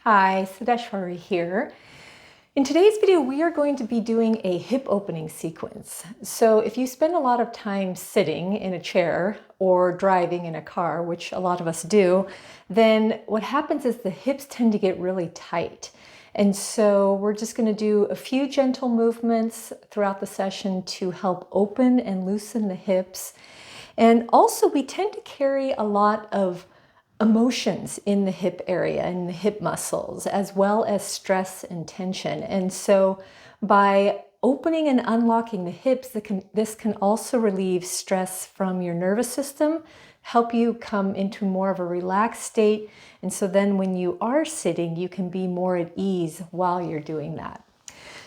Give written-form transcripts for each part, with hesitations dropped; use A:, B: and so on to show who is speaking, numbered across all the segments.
A: Hi, Siddheshwari here. In today's video, we are going to be doing a hip opening sequence. So if you spend a lot of time sitting in a chair or driving in a car, which a lot of us do, then what happens is the hips tend to get really tight. And so we're just going to do a few gentle movements throughout the session to help open and loosen the hips. And also we tend to carry a lot of emotions in the hip area and the hip muscles, as well as stress and tension. And so by opening and unlocking the hips, this can also relieve stress from your nervous system, help you come into more of a relaxed state. And so then when you are sitting, you can be more at ease while you're doing that.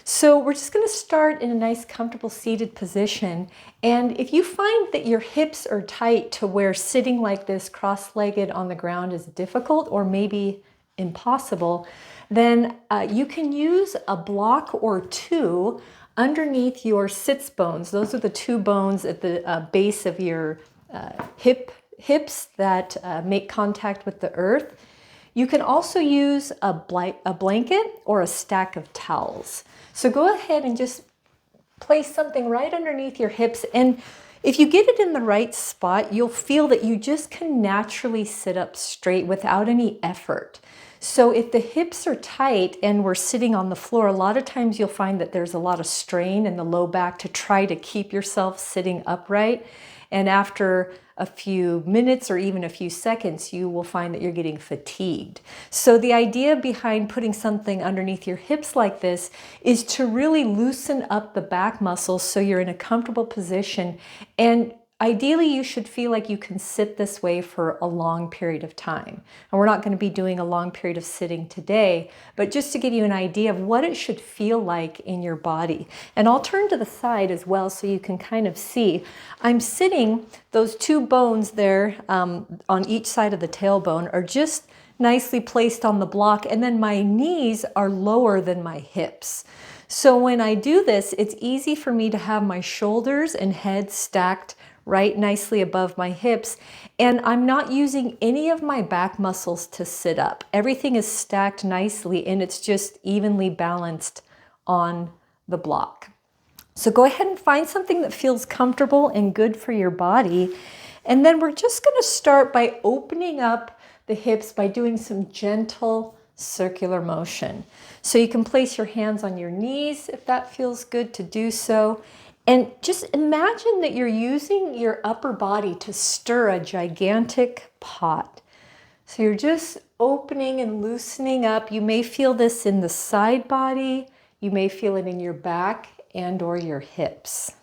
A: So we're just going to start in a nice comfortable seated position, and if you find that your hips are tight to where sitting like this cross-legged on the ground is difficult or maybe impossible, then you can use a block or two underneath your sits bones. Those are the two bones at the base of your hips that make contact with the earth. You can also use a blanket or a stack of towels. So go ahead and just place something right underneath your hips, and if you get it in the right spot, you'll feel that you just can naturally sit up straight without any effort. So if the hips are tight and we're sitting on the floor, a lot of times you'll find that there's a lot of strain in the low back to try to keep yourself sitting upright. And after a few minutes or even a few seconds, you will find that you're getting fatigued. So the idea behind putting something underneath your hips like this is to really loosen up the back muscles so you're in a comfortable position. And ideally, you should feel like you can sit this way for a long period of time. And we're not going to be doing a long period of sitting today, but just to give you an idea of what it should feel like in your body. And I'll turn to the side as well so you can kind of see. I'm sitting, those two bones there on each side of the tailbone are just nicely placed on the block, and then my knees are lower than my hips. So when I do this, it's easy for me to have my shoulders and head stacked right nicely above my hips, and I'm not using any of my back muscles to sit up. Everything is stacked nicely and it's just evenly balanced on the block. So go ahead and find something that feels comfortable and good for your body, and then we're just going to start by opening up the hips by doing some gentle circular motion. So you can place your hands on your knees if that feels good to do so. And just imagine that you're using your upper body to stir a gigantic pot. So you're just opening and loosening up. You may feel this in the side body. You may feel it in your back and or your hips.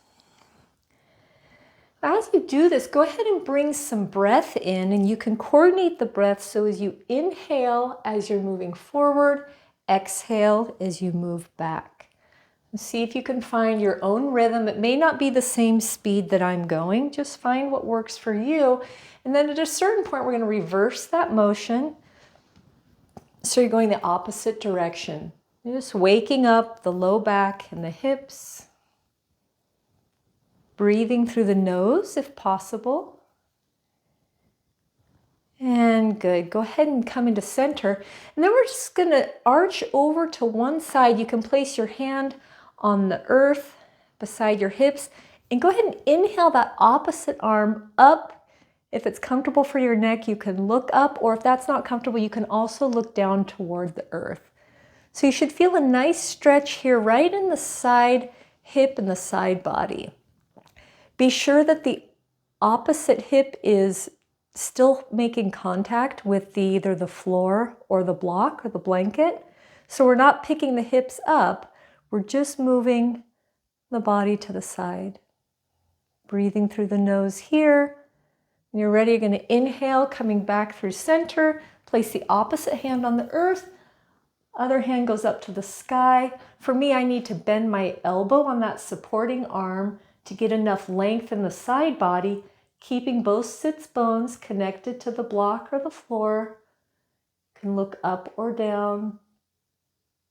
A: As you do this, go ahead and bring some breath in, and you can coordinate the breath so as you inhale as you're moving forward, exhale as you move back. See if you can find your own rhythm. It may not be the same speed that I'm going. Just find what works for you. And then at a certain point, we're going to reverse that motion. So you're going the opposite direction. You're just waking up the low back and the hips. Breathing through the nose if possible. And good. Go ahead and come into center. And then we're just going to arch over to one side. You can place your hand on the earth beside your hips, and go ahead and inhale that opposite arm up. If it's comfortable for your neck, you can look up, or if that's not comfortable, you can also look down toward the earth. So you should feel a nice stretch here right in the side hip and the side body. Be sure that the opposite hip is still making contact with either the floor or the block or the blanket. So we're not picking the hips up. We're just moving the body to the side. Breathing through the nose here. When you're ready, you're going to inhale, coming back through center. Place the opposite hand on the earth. Other hand goes up to the sky. For me, I need to bend my elbow on that supporting arm to get enough length in the side body, keeping both sits bones connected to the block or the floor. You can look up or down.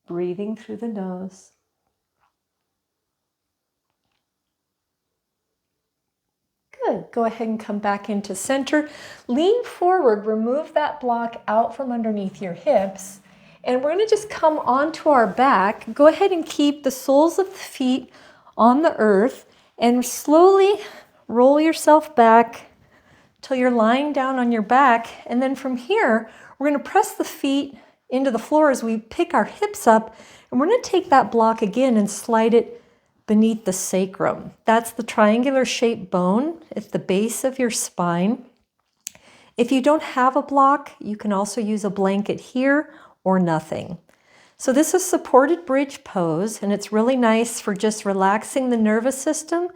A: Breathing through the nose. Good. Go ahead and come back into center. Lean forward, remove that block out from underneath your hips, And we're going to just come onto our back. Go ahead and keep the soles of the feet on the earth and slowly roll yourself back till you're lying down on your back. And then from here, we're going to press the feet into the floor as we pick our hips up. And we're going to take that block again and slide it beneath the sacrum. That's the triangular shaped bone at the base of your spine. If you don't have a block, you can also use a blanket here or nothing. So this is supported bridge pose, and it's really nice for just relaxing the nervous system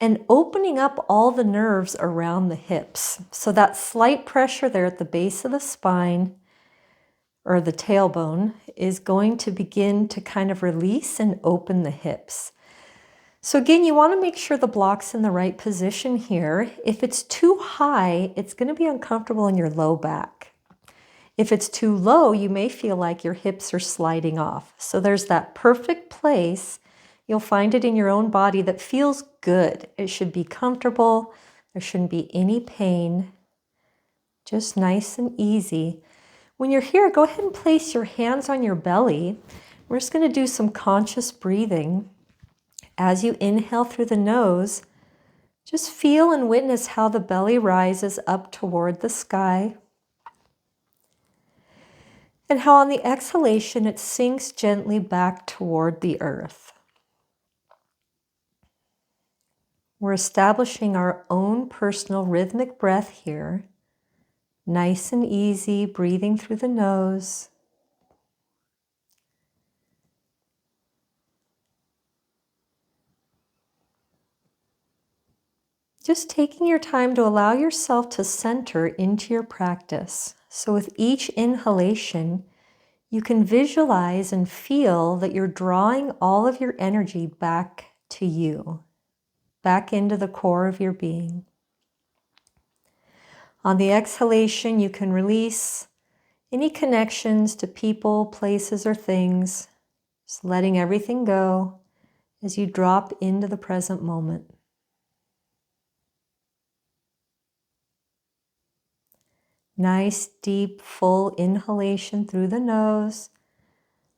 A: and opening up all the nerves around the hips. So that slight pressure there at the base of the spine or the tailbone is going to begin to kind of release and open the hips. So again, you want to make sure the block's in the right position here. If it's too high, it's going to be uncomfortable in your low back. If it's too low, you may feel like your hips are sliding off. So there's that perfect place. You'll find it in your own body that feels good. It should be comfortable. There shouldn't be any pain. Just nice and easy. When you're here, go ahead and place your hands on your belly. We're just going to do some conscious breathing. As you inhale through the nose, just feel and witness how the belly rises up toward the sky, and how on the exhalation it sinks gently back toward the earth. We're establishing our own personal rhythmic breath here, nice and easy, breathing through the nose. Just taking your time to allow yourself to center into your practice. So with each inhalation, you can visualize and feel that you're drawing all of your energy back to you, back into the core of your being. On the exhalation, you can release any connections to people, places, or things, just letting everything go as you drop into the present moment. Nice, deep, full inhalation through the nose,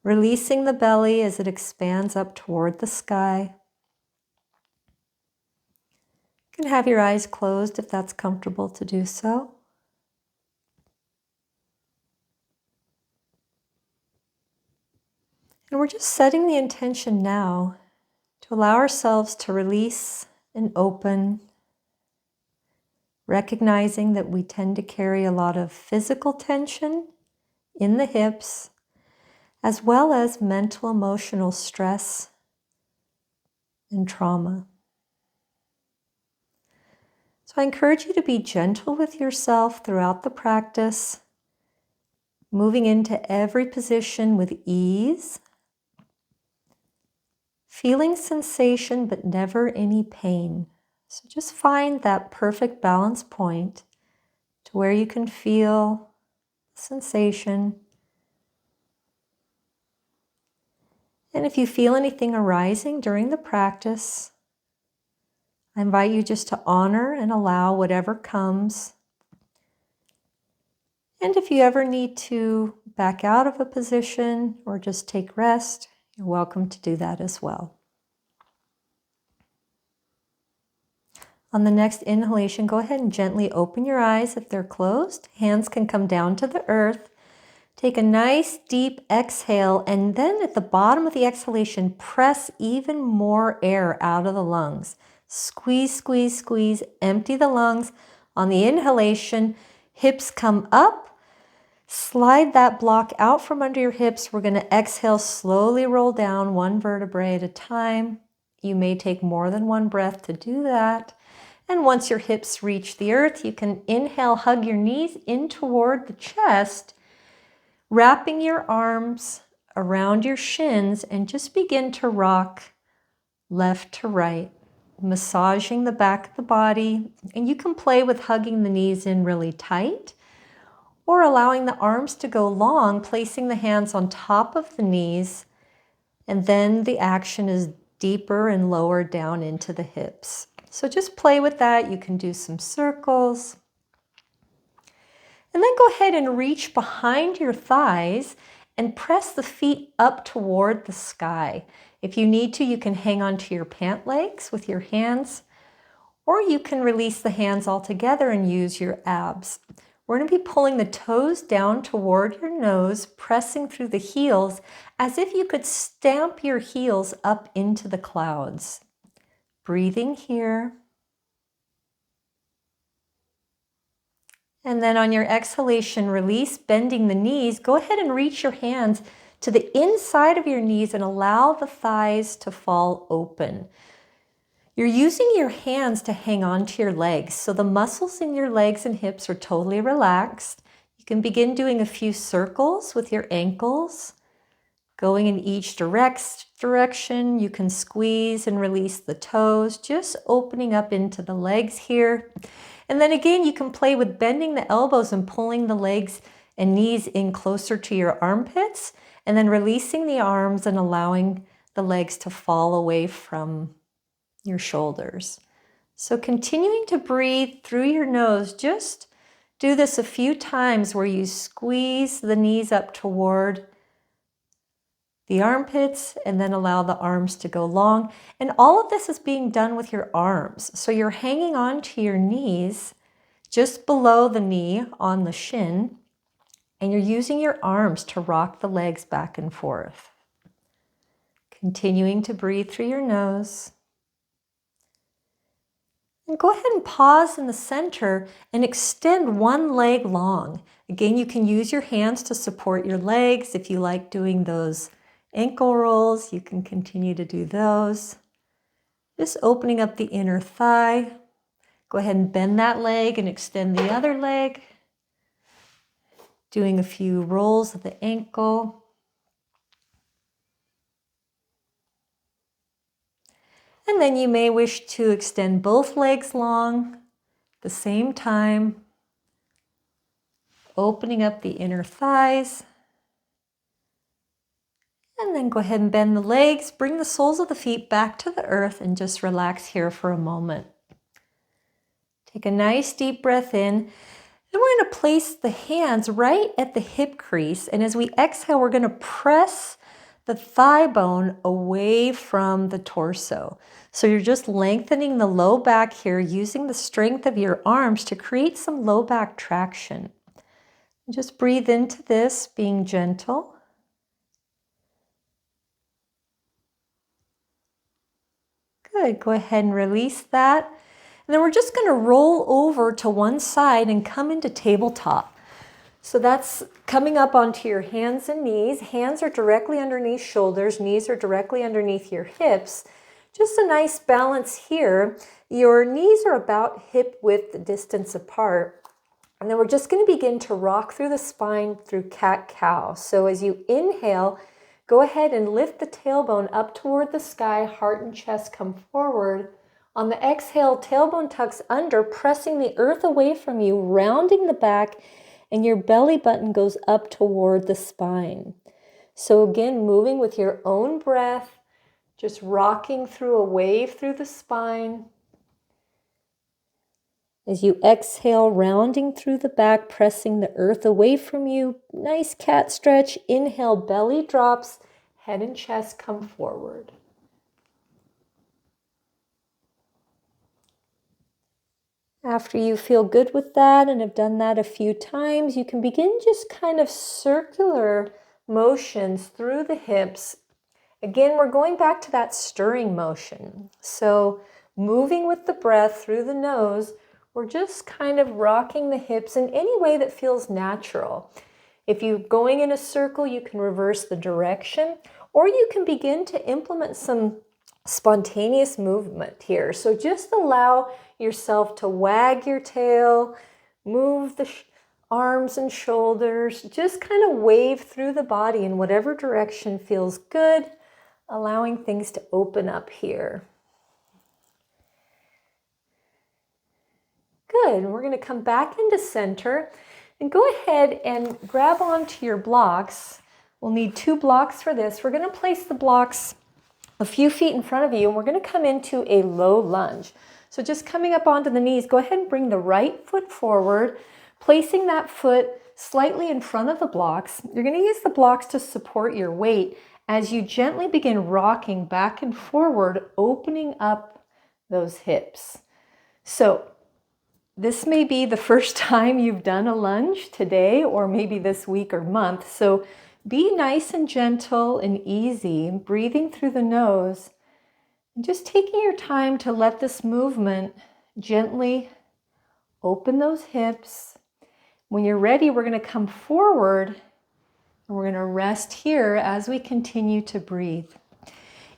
A: releasing the belly as it expands up toward the sky. You can have your eyes closed if that's comfortable to do so. And we're just setting the intention now to allow ourselves to release and open, recognizing that we tend to carry a lot of physical tension in the hips, as well as mental, emotional stress and trauma. So I encourage you to be gentle with yourself throughout the practice, moving into every position with ease, feeling sensation but never any pain. So just find that perfect balance point to where you can feel sensation. And if you feel anything arising during the practice, I invite you just to honor and allow whatever comes. And if you ever need to back out of a position or just take rest, you're welcome to do that as well. On the next inhalation, go ahead and gently open your eyes if they're closed. Hands can come down to the earth. Take a nice deep exhale, and then at the bottom of the exhalation, press even more air out of the lungs. Squeeze, squeeze, squeeze, empty the lungs. On the inhalation, hips come up. Slide that block out from under your hips. We're going to exhale, slowly roll down one vertebrae at a time. You may take more than one breath to do that. And once your hips reach the earth, you can inhale, hug your knees in toward the chest, wrapping your arms around your shins, and just begin to rock left to right, massaging the back of the body. And you can play with hugging the knees in really tight or allowing the arms to go long, placing the hands on top of the knees, and then the action is deeper and lower down into the hips. So just play with that. You can do some circles. And then go ahead and reach behind your thighs and press the feet up toward the sky. If you need to, you can hang onto your pant legs with your hands, or you can release the hands altogether and use your abs. We're going to be pulling the toes down toward your nose, pressing through the heels as if you could stamp your heels up into the clouds. Breathing here. And then on your exhalation, release, bending the knees. Go ahead and reach your hands to the inside of your knees and allow the thighs to fall open. You're using your hands to hang on to your legs, so the muscles in your legs and hips are totally relaxed. You can begin doing a few circles with your ankles, going in each direction. You can squeeze and release the toes, just opening up into the legs here. And then again, you can play with bending the elbows and pulling the legs and knees in closer to your armpits, and then releasing the arms and allowing the legs to fall away from your shoulders. So continuing to breathe through your nose, just do this a few times where you squeeze the knees up toward the armpits and then allow the arms to go long. And all of this is being done with your arms. So you're hanging on to your knees just below the knee on the shin, and you're using your arms to rock the legs back and forth. Continuing to breathe through your nose. And go ahead and pause in the center and extend one leg long. Again, you can use your hands to support your legs. If you like doing those ankle rolls, you can continue to do those. Just opening up the inner thigh. Go ahead and bend that leg and extend the other leg. Doing a few rolls of the ankle. And then you may wish to extend both legs long at the same time, opening up the inner thighs. And then go ahead and bend the legs, bring the soles of the feet back to the earth, and just relax here for a moment. Take a nice deep breath in. And we're going to place the hands right at the hip crease. And as we exhale, we're going to press the thigh bone away from the torso. So you're just lengthening the low back here, using the strength of your arms to create some low back traction. And just breathe into this, being gentle. Good. Go ahead and release that. And then we're just going to roll over to one side and come into tabletop. So that's coming up onto your hands and knees. Hands are directly underneath shoulders. Knees are directly underneath your hips. Just a nice balance here. Your knees are about hip width distance apart. And then we're just going to begin to rock through the spine through cat-cow. So as you inhale, go ahead and lift the tailbone up toward the sky. Heart and chest come forward. On the exhale, tailbone tucks under, pressing the earth away from you, rounding the back, and your belly button goes up toward the spine. So again, moving with your own breath, just rocking through a wave through the spine. As you exhale, rounding through the back, pressing the earth away from you. Nice cat stretch. Inhale, belly drops, head and chest come forward. After you feel good with that and have done that a few times, you can begin just kind of circular motions through the hips. Again, we're going back to that stirring motion. So moving with the breath through the nose, we're just kind of rocking the hips in any way that feels natural. If you're going in a circle, you can reverse the direction, or you can begin to implement some spontaneous movement here. So just allow yourself to wag your tail, move the arms and shoulders, just kind of wave through the body in whatever direction feels good, allowing things to open up here. Good. We're going to come back into center and go ahead and grab onto your blocks. We'll need 2 blocks for this. We're going to place the blocks a few feet in front of you, and we're going to come into a low lunge. So just coming up onto the knees, go ahead and bring the right foot forward, placing that foot slightly in front of the blocks. You're going to use the blocks to support your weight as you gently begin rocking back and forward, opening up those hips. So this may be the first time you've done a lunge today, or maybe this week or month. So be nice and gentle and easy, breathing through the nose, and just taking your time to let this movement gently open those hips. When you're ready, we're going to come forward and we're going to rest here as we continue to breathe.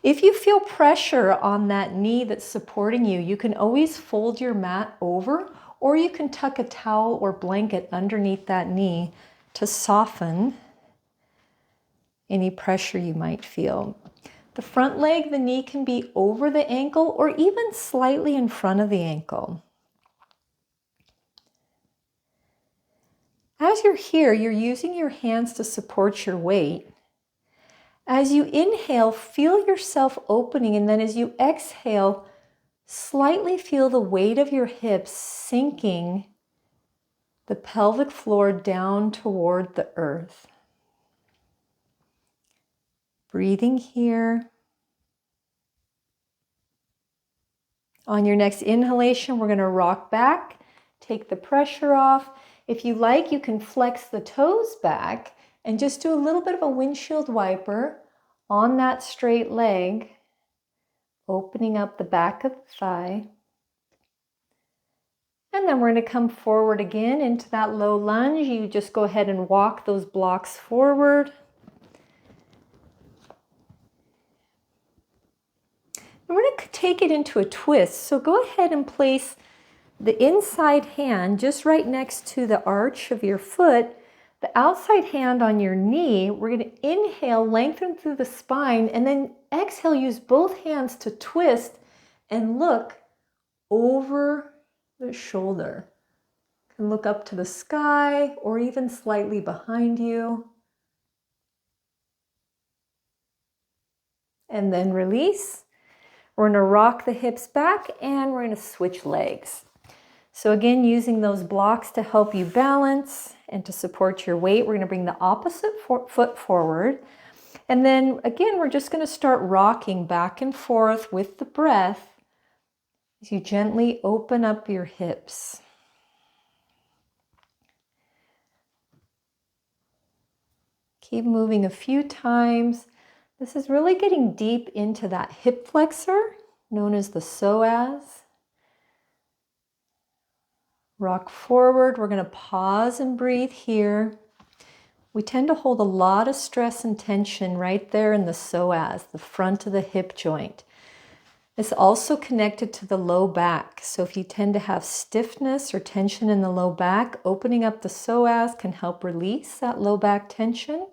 A: If you feel pressure on that knee that's supporting you, you can always fold your mat over, or you can tuck a towel or blanket underneath that knee to soften any pressure you might feel. The front leg, the knee can be over the ankle or even slightly in front of the ankle. As you're here, you're using your hands to support your weight. As you inhale, feel yourself opening, and then as you exhale, slightly feel the weight of your hips sinking the pelvic floor down toward the earth. Breathing here. On your next inhalation, we're going to rock back, take the pressure off. If you like, you can flex the toes back and just do a little bit of a windshield wiper on that straight leg, opening up the back of the thigh. And then we're going to come forward again into that low lunge. You just go ahead and walk those blocks forward. And we're going to take it into a twist. So go ahead and place the inside hand just right next to the arch of your foot, the outside hand on your knee. We're going to inhale, lengthen through the spine, and then exhale, use both hands to twist and look over the shoulder. You can look up to the sky or even slightly behind you. And then release. We're going to rock the hips back and we're going to switch legs. So again, using those blocks to help you balance and to support your weight, we're going to bring the opposite foot forward. And then again, we're just going to start rocking back and forth with the breath as you gently open up your hips. Keep moving a few times. This is really getting deep into that hip flexor, known as the psoas. Rock forward. We're going to pause and breathe here. We tend to hold a lot of stress and tension right there in the psoas, the front of the hip joint. It's also connected to the low back. So if you tend to have stiffness or tension in the low back, opening up the psoas can help release that low back tension.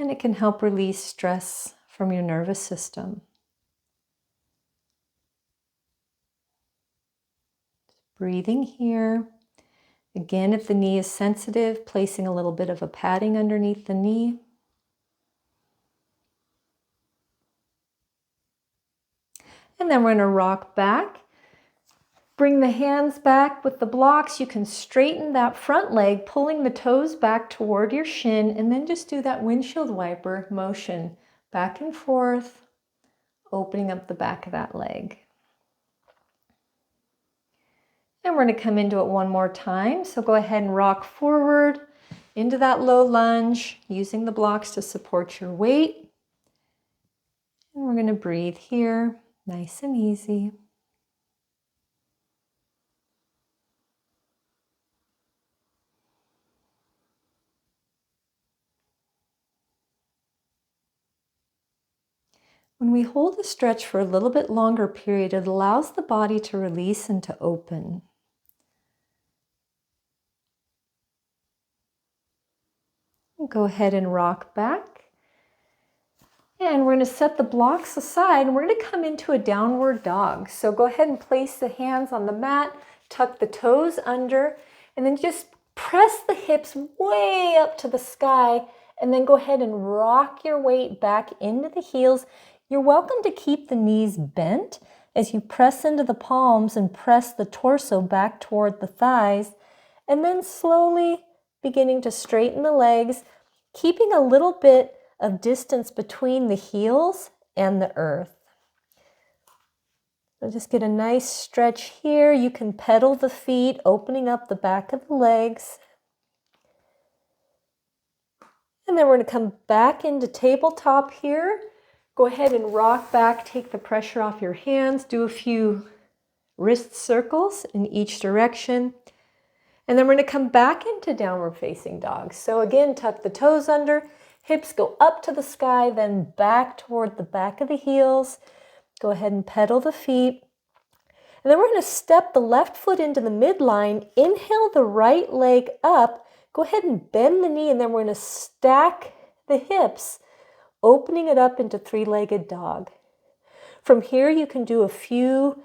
A: And it can help release stress from your nervous system. Breathing here. Again, if the knee is sensitive, placing a little bit of a padding underneath the knee. And then we're going to rock back. Bring the hands back with the blocks. You can straighten that front leg, pulling the toes back toward your shin, and then just do that windshield wiper motion back and forth, opening up the back of that leg. And we're going to come into it one more time. So go ahead and rock forward into that low lunge, using the blocks to support your weight. And we're going to breathe here, nice and easy. When we hold a stretch for a little bit longer period, it allows the body to release and to open. Go ahead and rock back. And we're going to set the blocks aside and we're going to come into a downward dog. So go ahead and place the hands on the mat, tuck the toes under, and then just press the hips way up to the sky, and then go ahead and rock your weight back into the heels. You're welcome to keep the knees bent as you press into the palms and press the torso back toward the thighs, and then slowly
B: beginning to straighten the legs, keeping a little bit of distance between the heels and the earth. So just get a nice stretch here. You can pedal the feet, opening up the back of the legs. And then we're going to come back into tabletop here. Go ahead and rock back, take the pressure off your hands, do a few wrist circles in each direction. And then we're going to come back into downward facing dog. So again, tuck the toes under, hips go up to the sky, then back toward the back of the heels. Go ahead and pedal the feet. And then we're going to step the left foot into the midline, inhale the right leg up, go ahead and bend the knee, and then we're going to stack the hips, opening it up into three-legged dog. From here, you can do a few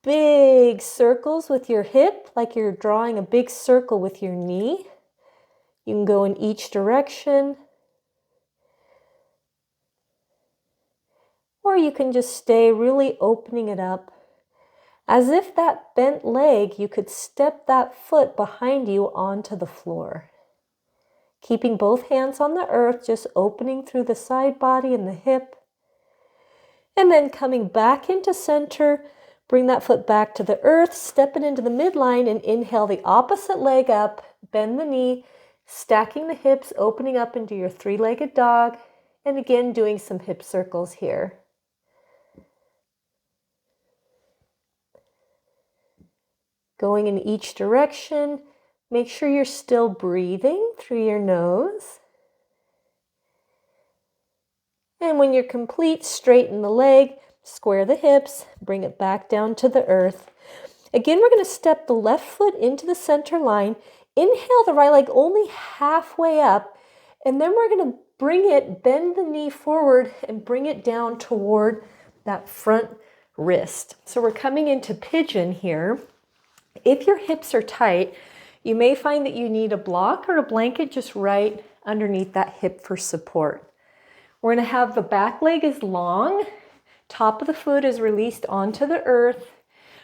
B: big circles with your hip, like you're drawing a big circle with your knee. You can go in each direction. Or you can just stay really opening it up. As if that bent leg, you could step that foot behind you onto the floor. Keeping both hands on the earth, just opening through the side body and the hip. And then coming back into center, bring that foot back to the earth, step it into the midline and inhale the opposite leg up, bend the knee, stacking the hips, opening up into your three-legged dog. And again, doing some hip circles here. Going in each direction, make sure you're still breathing through your nose. And when you're complete, straighten the leg, square the hips, bring it back down to the earth. Again, we're going to step the left foot into the center line, inhale the right leg only halfway up, and then we're going to bring it, bend the knee forward and bring it down toward that front wrist. So we're coming into pigeon here. If your hips are tight, you may find that you need a block or a blanket just right underneath that hip for support. We're going to have the back leg is long, top of the foot is released onto the earth.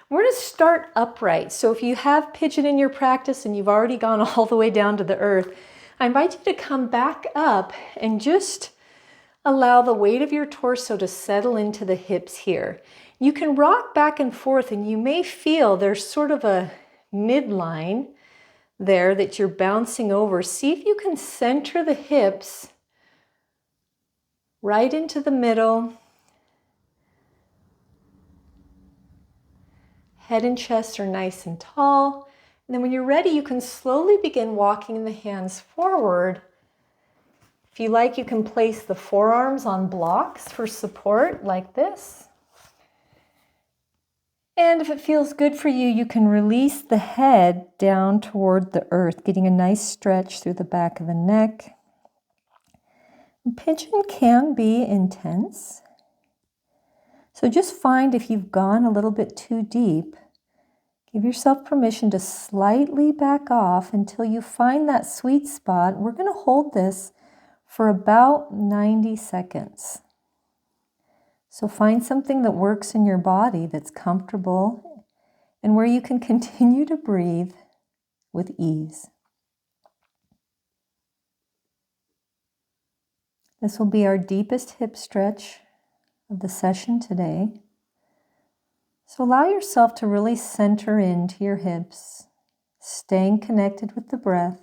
B: We're going to start upright. So if you have pigeon in your practice and you've already gone all the way down to the earth, I invite you to come back up and just allow the weight of your torso to settle into the hips here. You can rock back and forth and you may feel there's sort of a midline there that you're bouncing over. See if you can center the hips right into the middle. Head and chest are nice and tall. And then when you're ready, you can slowly begin walking the hands forward. If you like, you can place the forearms on blocks for support like this. And if it feels good for you, you can release the head down toward the earth, getting a nice stretch through the back of the neck. Pigeon can be intense. So just find if you've gone a little bit too deep, give yourself permission to slightly back off until you find that sweet spot. We're going to hold this for about 90 seconds. So find something that works in your body that's comfortable and where you can continue to breathe with ease. This will be our deepest hip stretch of the session today. So allow yourself to really center into your hips, staying connected with the breath.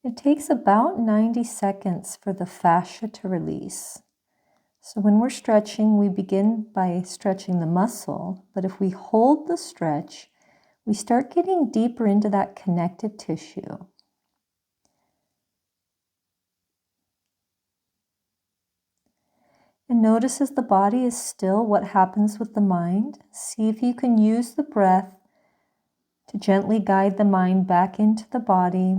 B: It takes about 90 seconds for the fascia to release. So when we're stretching, we begin by stretching the muscle, but if we hold the stretch, we start getting deeper into that connective tissue. And notice as the body is still, what happens with the mind. See if you can use the breath to gently guide the mind back into the body.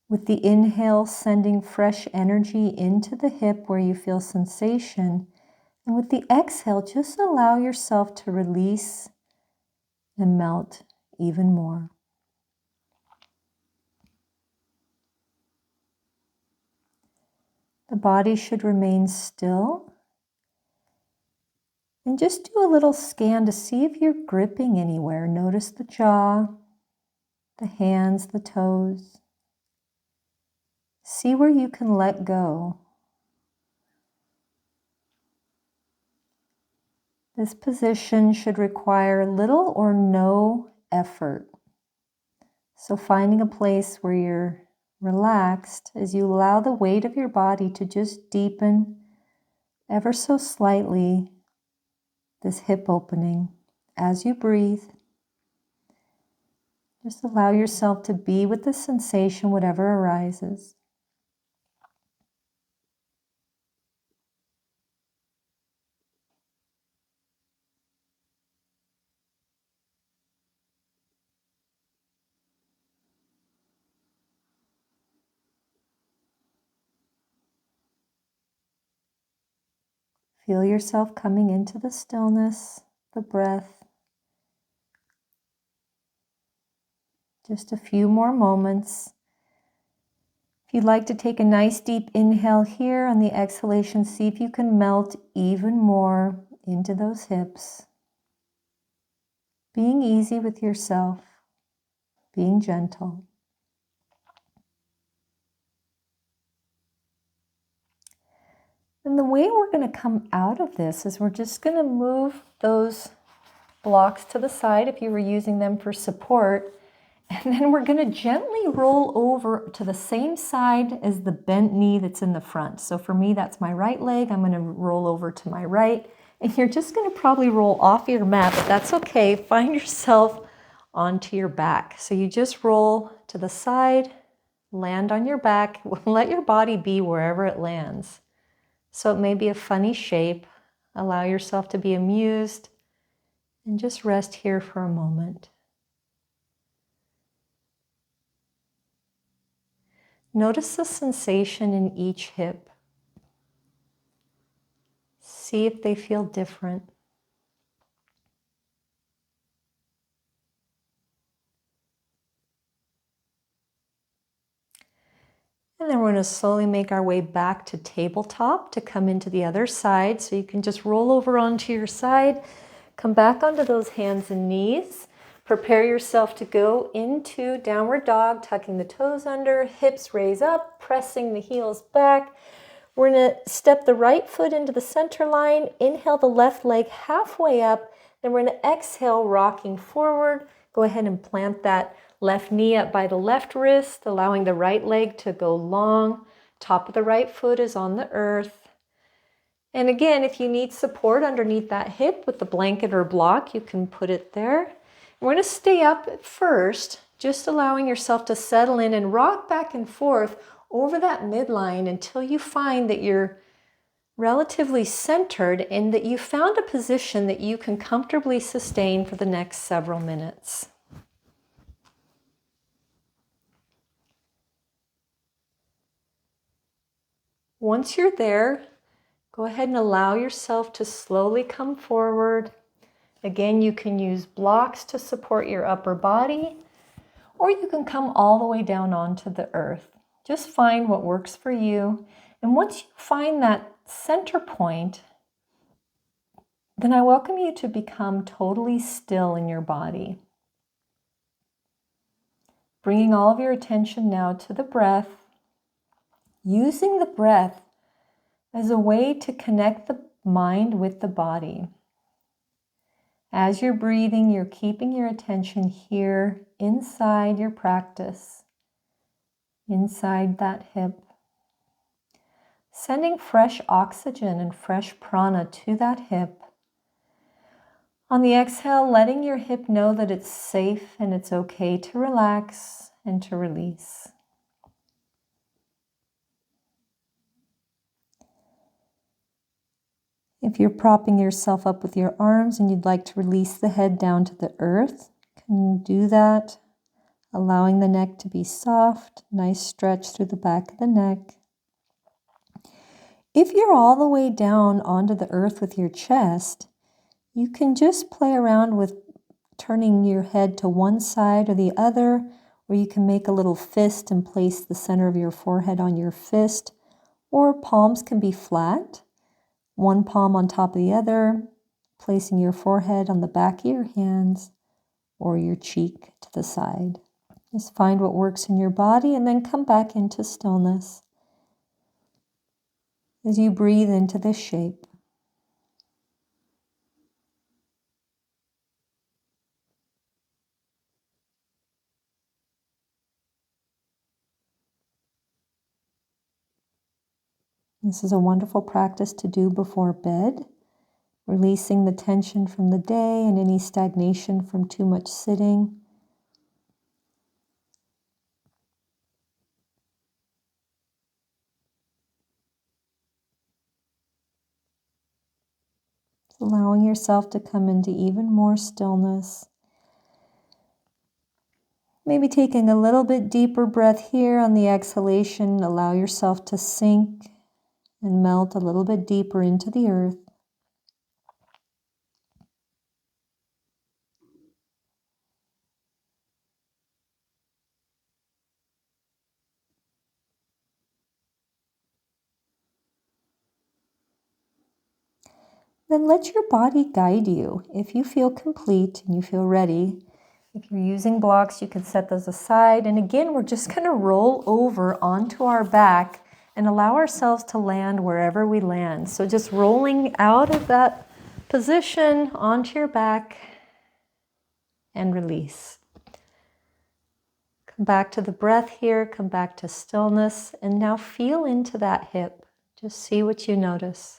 B: With the inhale, sending fresh energy into the hip where you feel sensation. And with the exhale, just allow yourself to release and melt even more. The body should remain still.
A: And just do a little scan to see if you're gripping anywhere. Notice the jaw, the hands, the toes. See where you can let go. This position should require little or no effort. So finding a place where you're relaxed as you allow the weight of your body to just deepen ever so slightly this hip opening. As you breathe, just allow yourself to be with the sensation, whatever arises. Feel yourself coming into the stillness, the breath. Just a few more moments. If you'd like to take a nice deep inhale here, on the exhalation, see if you can melt even more into those hips. Being easy with yourself, being gentle. And the way we're going to come out of this is we're just going to move those blocks to the side if you were using them for support. And then we're going to gently roll over to the same side as the bent knee that's in the front. So for me, that's my right leg. I'm going to roll over to my right. And you're just going to probably roll off your mat, but that's okay. Find yourself onto your back. So you just roll to the side, land on your back, let your body be wherever it lands. So it may be a funny shape. Allow yourself to be amused and just rest here for a moment. Notice the sensation in each hip. See if they feel different. And then we're going to slowly make our way back to tabletop to come into the other side. So you can just roll over onto your side, come back onto those hands and knees. Prepare yourself to go into downward dog, tucking the toes under, hips raise up, pressing the heels back. We're going to step the right foot into the center line, inhale the left leg halfway up, then we're going to exhale, rocking forward. Go ahead and plant that left knee up by the left wrist, allowing the right leg to go long. Top of the right foot is on the earth. And again, if you need support underneath that hip with the blanket or block, you can put it there. We're going to stay up at first, just allowing yourself to settle in and rock back and forth over that midline until you find that you're relatively centered and that you found a position that you can comfortably sustain for the next several minutes. Once you're there, go ahead and allow yourself to slowly come forward. Again, you can use blocks to support your upper body, or you can come all the way down onto the earth. Just find what works for you. And once you find that center point, then I welcome you to become totally still in your body. Bringing all of your attention now to the breath, using the breath as a way to connect the mind with the body. As you're breathing, you're keeping your attention here inside your practice, inside that hip. Sending fresh oxygen and fresh prana to that hip. On the exhale, letting your hip know that it's safe and it's okay to relax and to release. If you're propping yourself up with your arms and you'd like to release the head down to the earth, you can do that, allowing the neck to be soft, nice stretch through the back of the neck. If you're all the way down onto the earth with your chest, you can just play around with turning your head to one side or the other, or you can make a little fist and place the center of your forehead on your fist, or palms can be flat, one palm on top of the other,
B: placing your forehead on the back of your hands or your cheek to the side. Just find what works in your body and then come back into stillness as you breathe into this shape. This is a wonderful practice to do before bed, releasing the tension from the day and any stagnation from too much sitting. Allowing yourself to come into even more stillness. Maybe taking a little bit deeper breath here on the exhalation. Allow yourself to sink and melt a little bit deeper into the earth. Then let your body guide you. If you feel complete and you feel ready, if you're using blocks, you can set those aside. And again, we're just going to roll over onto our back and allow ourselves to land wherever we land. So just rolling out of that position onto your back and release. Come back to the breath here, come back to stillness, and now feel into that hip. Just see what you notice.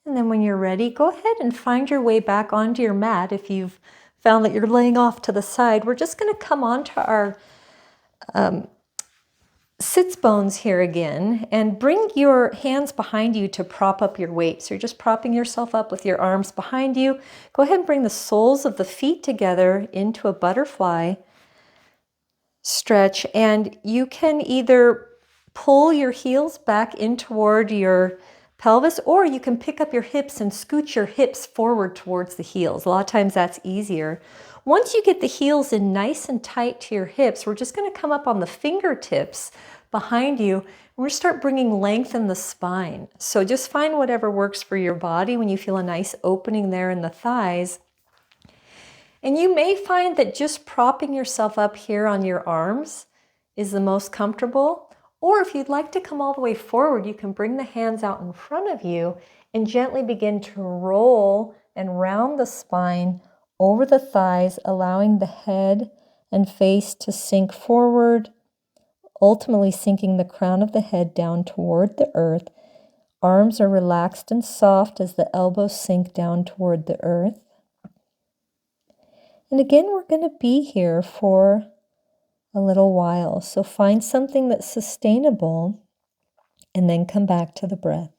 B: And then when you're ready, go ahead and find your way back onto your mat. If you've found that you're laying off to the side, we're just going to come onto our sits bones here again and bring your hands behind you to prop up your weight. So you're just propping yourself up with your arms behind you. Go ahead and bring the soles of the feet together into a butterfly stretch, and you can either pull your heels back in toward your pelvis, or you can pick up your hips and scoot your hips forward towards the heels. A lot of times that's easier. Once you get the heels in nice and tight to your hips, we're just going to come up on the fingertips behind you, and we're start bringing length in the spine. So just find whatever works for your body when you feel a nice opening there in the thighs. And you may find that just propping yourself up here on your arms is the most comfortable. Or if you'd like to come all the way forward, you can bring the hands out in front of you and gently begin to roll and round the spine over the thighs, allowing the head and face to sink forward, ultimately sinking the crown of the head down toward the earth. Arms are relaxed and soft as the elbows sink down toward the earth. And again, we're going to be here for a little while. So find something that's sustainable and then come back to the breath.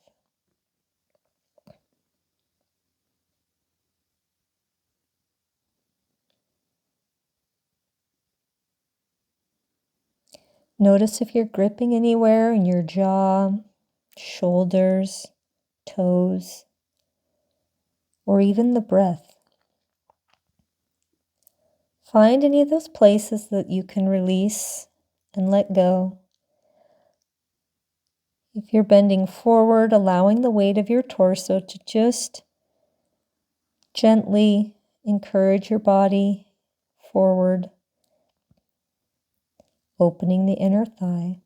B: Notice if you're gripping anywhere in your jaw, shoulders, toes, or even the breath. Find any of those places that you can release and let go. If you're bending forward, allowing the weight of your torso to just gently encourage your body forward, opening the inner thigh.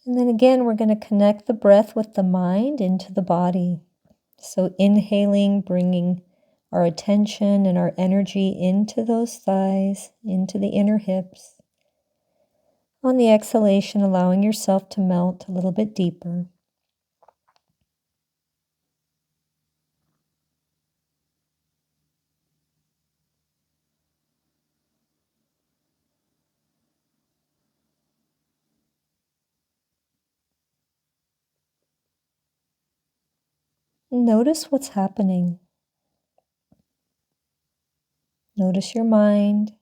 B: And then again, we're going to connect the breath with the mind into the body. So inhaling, bringing our attention and our energy into those thighs, into the inner hips. On the exhalation, allowing yourself to melt a little bit deeper. Notice what's happening. Notice your mind,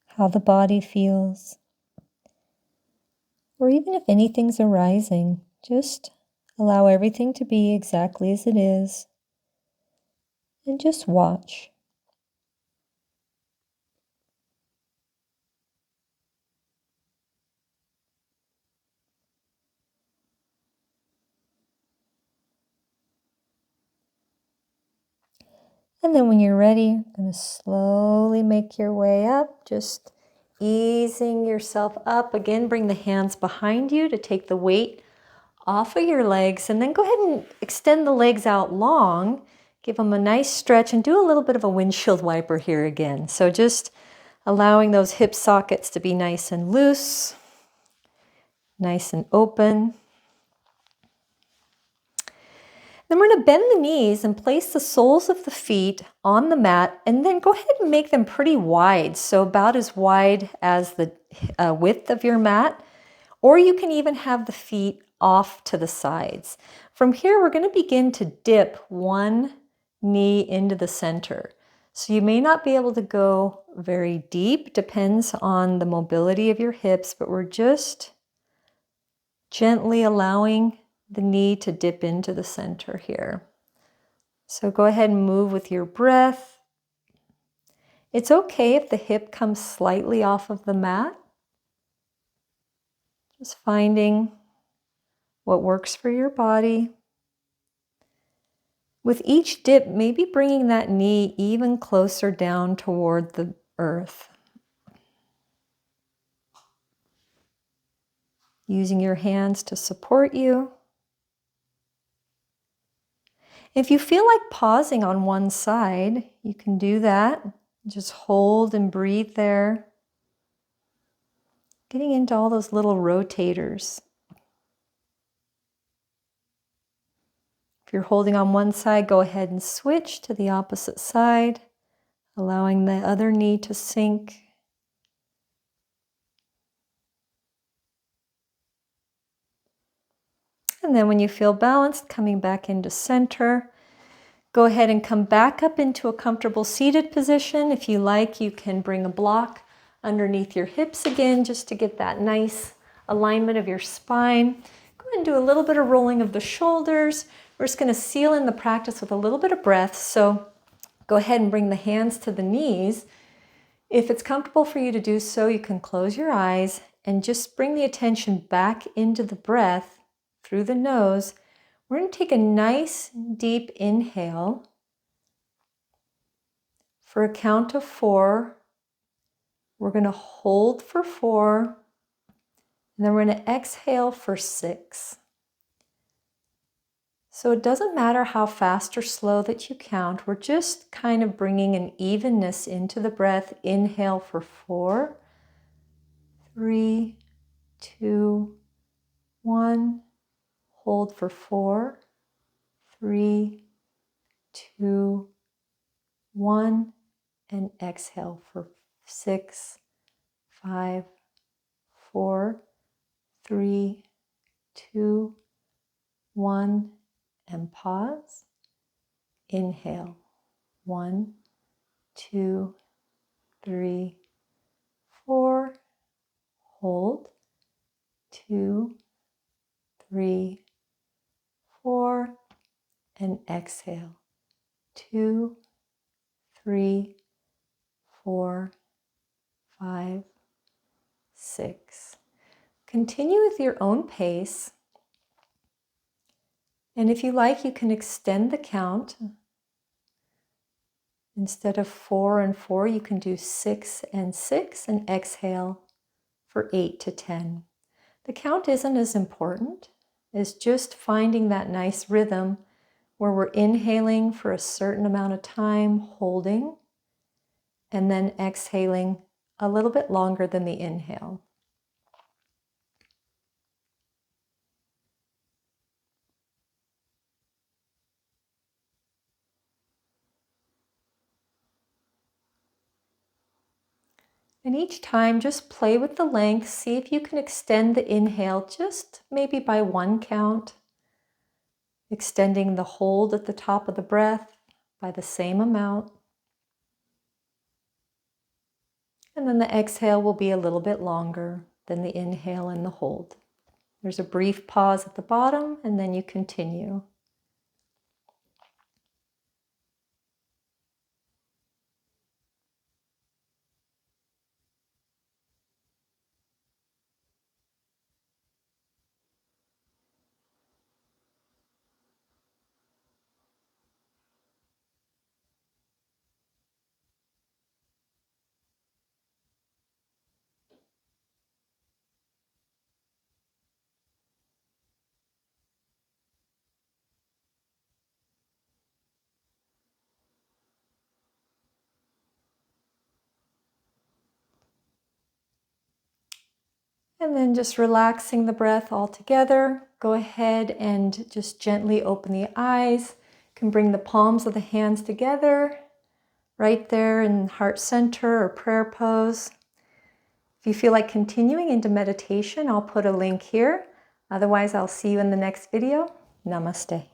B: how the body feels, or even if anything's arising, just allow everything to be exactly as it is and just watch. And then when you're ready, you're going to slowly make your way up, just easing yourself up. Again, bring the hands behind you to take the weight off of your legs, and then go ahead and extend the legs out long. Give them a nice stretch and do a little bit of a windshield wiper here again. So just allowing those hip sockets to be nice and loose, nice and open. Then we're going to bend the knees and place the soles of the feet on the mat, and then go ahead and make them pretty wide, so about as wide as the width of your mat, or you can even have the feet off to the sides. From here, we're going to begin to dip one knee into the center. So you may not be able to go very deep, depends on the mobility of your hips, but we're just gently allowing the knee to dip into the center here. So go ahead and move with your breath. It's okay if the hip comes slightly off of the mat. Just finding what works for your body. With each dip, maybe bringing that knee even closer down toward the earth. Using your hands to support you. If you feel like pausing on one side, you can do that. Just hold and breathe there. Getting into all those little rotators. If you're holding on one side, go ahead and switch to the opposite side, allowing the other knee to sink. And then when you feel balanced, coming back into center, go ahead and come back up into a comfortable seated position. If you like, you can bring a block underneath your hips again, just to get that nice alignment of your spine. Go ahead and do a little bit of rolling of the shoulders. We're just going to seal in the practice with a little bit of breath. So go ahead and bring the hands to the knees. If it's comfortable for you to do so, you can close your eyes and just bring the attention back into the breath through the nose. We're going to take a nice deep inhale for a count of 4. We're going to hold for 4, and then we're going to exhale for 6. So it doesn't matter how fast or slow that you count. We're just kind of bringing an evenness into the breath. Inhale for 4, 3, 2, 1. Hold for 4, 3, 2, 1. And exhale for 6, 5, 4, 3, 2, 1. And pause. Inhale. 1, 2, 3, 4. Hold. 2, 3, 4. And exhale. 2, 3, 4, 5, 6. Continue with your own pace. And if you like, you can extend the count. Instead of 4 and 4, you can do 6 and 6 and exhale for 8 to 10. The count isn't as important. It's just finding that nice rhythm where we're inhaling for a certain amount of time, holding, and then exhaling a little bit longer than the inhale.
A: And each time, just play with the length. See if you can extend the inhale just maybe by 1 count. Extending the hold at the top of the breath by the same amount. And then the exhale will be a little bit longer than the inhale and the hold. There's a brief pause at the bottom, and then you continue. And then just relaxing the breath altogether. Go ahead and just gently open the eyes. You can bring the palms of the hands together right there in heart center or prayer pose. If you feel like continuing into meditation, I'll put a link here. Otherwise, I'll see you in the next video. Namaste.